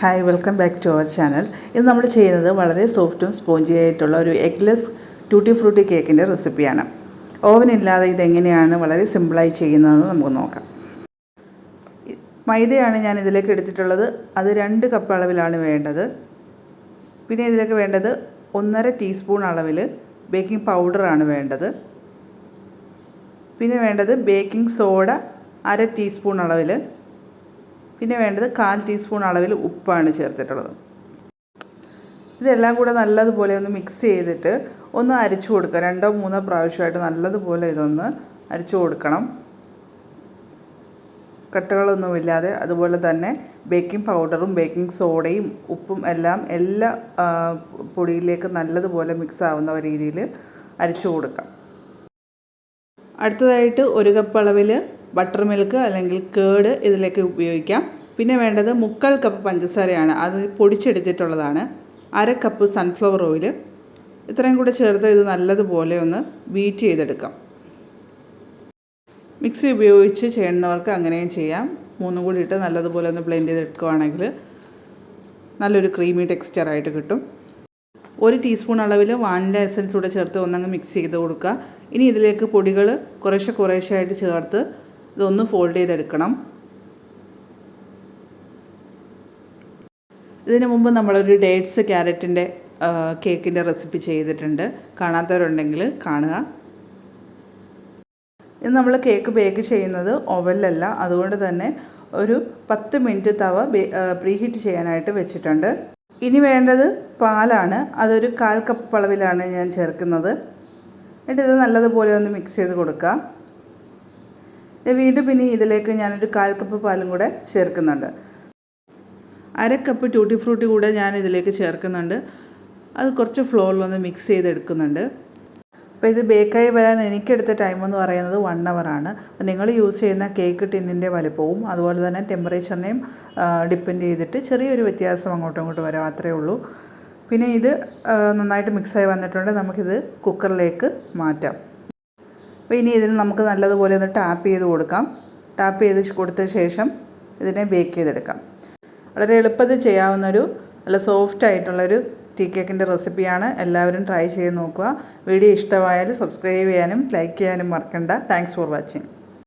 Hi, welcome back to our channel. ഇത് നമ്മൾ ചെയ്യുന്നത് വളരെ സോഫ്റ്റും സ്പോഞ്ചി ആയിട്ടുള്ള ഒരു എഗ്ലെസ് ട്യൂട്ടി ഫ്രൂട്ടി കേക്കിൻ്റെ റെസിപ്പിയാണ്. ഓവൻ ഇല്ലാതെ ഇതെങ്ങനെയാണ് വളരെ സിമ്പിളായി ചെയ്യുന്നതെന്ന് നമുക്ക് നോക്കാം. മൈദയാണ് ഞാൻ ഇതിലേക്ക് എടുത്തിട്ടുള്ളത്. അത് 2 കപ്പ് അളവിലാണ് വേണ്ടത്. പിന്നെ ഇതിലേക്ക് വേണ്ടത് 1.5 ടീസ്പൂൺ അളവിൽ ബേക്കിംഗ് പൗഡറാണ് വേണ്ടത്. പിന്നെ വേണ്ടത് ബേക്കിംഗ് സോഡ 1/2 ടീസ്പൂൺ അളവിൽ. പിന്നെ വേണ്ടത് 1/4 ടീസ്പൂൺ അളവിൽ ഉപ്പാണ് ചേർത്തിട്ടുള്ളത്. ഇതെല്ലാം കൂടെ നല്ലതുപോലെ ഒന്ന് മിക്സ് ചെയ്തിട്ട് ഒന്ന് അരച്ചു കൊടുക്കുക. 2-3 പ്രാവശ്യമായിട്ട് നല്ലതുപോലെ ഇതൊന്ന് അരച്ചു കൊടുക്കണം, കട്ടകളൊന്നുമില്ലാതെ. അതുപോലെ തന്നെ ബേക്കിംഗ് പൗഡറും ബേക്കിംഗ് സോഡയും ഉപ്പും എല്ലാം എല്ലാ പൊടിയിലേക്ക് നല്ലതുപോലെ മിക്സ് ആവുന്ന രീതിയിൽ അരച്ചു കൊടുക്കാം. അടുത്തതായിട്ട് 1 കപ്പ് അളവിൽ ബട്ടർ മിൽക്ക് അല്ലെങ്കിൽ കേർഡ് ഇതിലേക്ക് ഉപയോഗിക്കാം. പിന്നെ വേണ്ടത് 3/4 കപ്പ് പഞ്ചസാരയാണ്, അത് പൊടിച്ചെടുത്തിട്ടുള്ളതാണ്. 1/2 കപ്പ് സൺഫ്ലവർ ഓയിൽ. ഇത്രയും കൂടെ ചേർത്ത് ഇത് നല്ലതുപോലെ ഒന്ന് ബീറ്റ് ചെയ്തെടുക്കാം. മിക്സി ഉപയോഗിച്ച് ചെയ്യുന്നവർക്ക് അങ്ങനെയും ചെയ്യാം. 3 കൂടി ഇട്ട് നല്ലതുപോലെ ഒന്ന് ബ്ലെൻഡ് ചെയ്തെടുക്കുകയാണെങ്കിൽ നല്ലൊരു ക്രീമി ടെക്സ്ചറായിട്ട് കിട്ടും. 1 ടീസ്പൂൺ അളവിൽ വാനില എസൻസ് കൂടെ ചേർത്ത് ഒന്നങ്ങ് മിക്സ് ചെയ്ത് കൊടുക്കുക. ഇനി ഇതിലേക്ക് പൊടികൾ കുറേശ്ശെ ആയിട്ട് ചേർത്ത് ഇതൊന്ന് ഫോൾഡ് ചെയ്തെടുക്കണം. ഇതിനു മുമ്പ് നമ്മളൊരു ഡേറ്റ്സ് ക്യാരറ്റിൻ്റെ കേക്കിൻ്റെ റെസിപ്പി ചെയ്തിട്ടുണ്ട്. കാണാത്തവരുണ്ടെങ്കിൽ കാണുക. ഇത് നമ്മൾ കേക്ക് ബേക്ക് ചെയ്യുന്നത് ഓവനിലല്ല, അതുകൊണ്ട് തന്നെ ഒരു 10 മിനിറ്റ് തവ പ്രീഹീറ്റ് ചെയ്യാനായിട്ട് വെച്ചിട്ടുണ്ട്. ഇനി വേണ്ടത് പാലാണ്. അതൊരു 1/4 കപ്പ് അളവിലാണ് ഞാൻ ചേർക്കുന്നത്. എന്നിട്ട് ഇത് നല്ലതുപോലെ ഒന്ന് മിക്സ് ചെയ്ത് കൊടുക്കുക. വീണ്ടും പിന്നെ ഇതിലേക്ക് ഞാനൊരു 1/4 കപ്പ് പാലും കൂടെ ചേർക്കുന്നുണ്ട്. 1/2 കപ്പ് ട്യൂട്ടി ഫ്രൂട്ടി കൂടെ ഞാൻ ഇതിലേക്ക് ചേർക്കുന്നുണ്ട്. അത് കുറച്ച് ഫ്ലോറിലൊന്ന് മിക്സ് ചെയ്തെടുക്കുന്നുണ്ട്. അപ്പോൾ ഇത് ബേക്കായി വരാൻ എനിക്കെടുത്ത ടൈം എന്ന് പറയുന്നത് 1 ഹവറാണ്. അപ്പോൾ നിങ്ങൾ യൂസ് ചെയ്യുന്ന കേക്ക് ടിന്നിൻ്റെ വലുപ്പവും അതുപോലെ തന്നെ ടെമ്പറേച്ചറിനെയും ഡിപ്പെൻഡ് ചെയ്തിട്ട് ചെറിയൊരു വ്യത്യാസം അങ്ങോട്ടും ഇങ്ങോട്ടും വരാം, അത്രയേ ഉള്ളൂ. പിന്നെ ഇത് നന്നായിട്ട് മിക്സായി വന്നിട്ടുണ്ട്. നമുക്കിത് കുക്കറിലേക്ക് മാറ്റാം. അപ്പോൾ ഇനി ഇതിന് നമുക്ക് നല്ലതുപോലെ ഒന്ന് ടാപ്പ് ചെയ്ത് കൊടുക്കാം. ടാപ്പ് ചെയ്ത് കൊടുത്ത ശേഷം ഇതിനെ ബേക്ക് ചെയ്തെടുക്കാം. വളരെ എളുപ്പത്തിൽ ചെയ്യാവുന്നൊരു നല്ല സോഫ്റ്റ് ആയിട്ടുള്ളൊരു ടീ കേക്കിൻ്റെ റെസിപ്പിയാണ്. എല്ലാവരും ട്രൈ ചെയ്ത് നോക്കുക. വീഡിയോ ഇഷ്ടമായാൽ സബ്സ്ക്രൈബ് ചെയ്യാനും ലൈക്ക് ചെയ്യാനും മറക്കണ്ട. Thanks for watching.